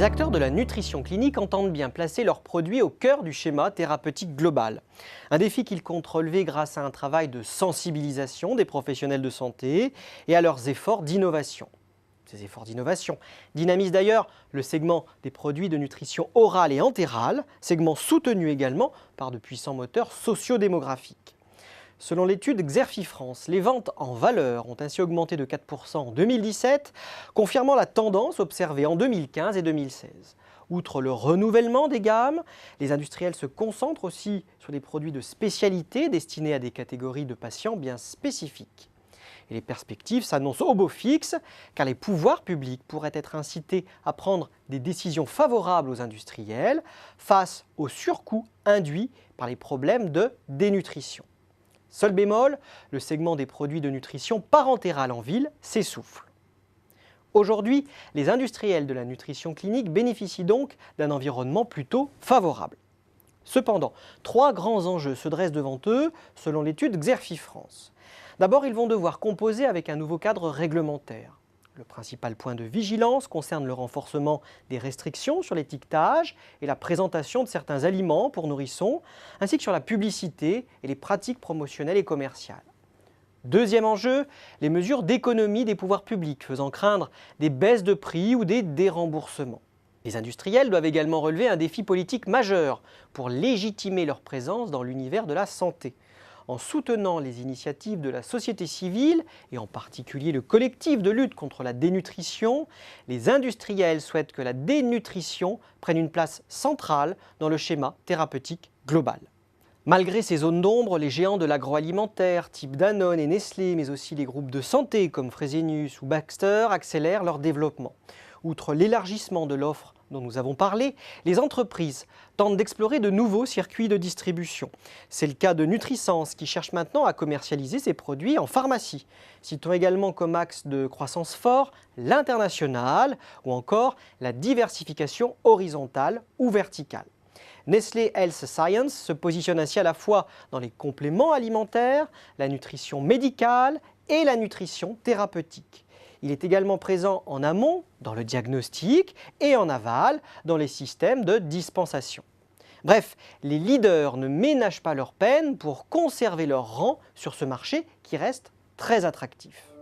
Les acteurs de la nutrition clinique entendent bien placer leurs produits au cœur du schéma thérapeutique global. Un défi qu'ils comptent relever grâce à un travail de sensibilisation des professionnels de santé et à leurs efforts d'innovation. Ces efforts d'innovation dynamisent d'ailleurs le segment des produits de nutrition orale et entérale, segment soutenu également par de puissants moteurs sociodémographiques. Selon l'étude Xerfi France, les ventes en valeur ont ainsi augmenté de 4% en 2017, confirmant la tendance observée en 2015 et 2016. Outre le renouvellement des gammes, les industriels se concentrent aussi sur des produits de spécialité destinés à des catégories de patients bien spécifiques. Et les perspectives s'annoncent au beau fixe, car les pouvoirs publics pourraient être incités à prendre des décisions favorables aux industriels face aux surcoûts induits par les problèmes de dénutrition. Seul bémol, le segment des produits de nutrition parentérale en ville s'essouffle. Aujourd'hui, les industriels de la nutrition clinique bénéficient donc d'un environnement plutôt favorable. Cependant, 3 grands enjeux se dressent devant eux, selon l'étude Xerfi France. D'abord, ils vont devoir composer avec un nouveau cadre réglementaire. Le principal point de vigilance concerne le renforcement des restrictions sur l'étiquetage et la présentation de certains aliments pour nourrissons, ainsi que sur la publicité et les pratiques promotionnelles et commerciales. Deuxième enjeu, les mesures d'économie des pouvoirs publics, faisant craindre des baisses de prix ou des déremboursements. Les industriels doivent également relever un défi politique majeur pour légitimer leur présence dans l'univers de la santé. En soutenant les initiatives de la société civile, et en particulier le collectif de lutte contre la dénutrition, les industriels souhaitent que la dénutrition prenne une place centrale dans le schéma thérapeutique global. Malgré ces zones d'ombre, les géants de l'agroalimentaire, type Danone et Nestlé, mais aussi les groupes de santé comme Fresenius ou Baxter, accélèrent leur développement. Outre l'élargissement de l'offre dont nous avons parlé, les entreprises tentent d'explorer de nouveaux circuits de distribution. C'est le cas de Nutrisense qui cherche maintenant à commercialiser ses produits en pharmacie. Citons également comme axe de croissance fort l'international ou encore la diversification horizontale ou verticale. Nestlé Health Science se positionne ainsi à la fois dans les compléments alimentaires, la nutrition médicale et la nutrition thérapeutique. Il est également présent en amont, dans le diagnostic, et en aval, dans les systèmes de dispensation. Bref, les leaders ne ménagent pas leur peine pour conserver leur rang sur ce marché qui reste très attractif.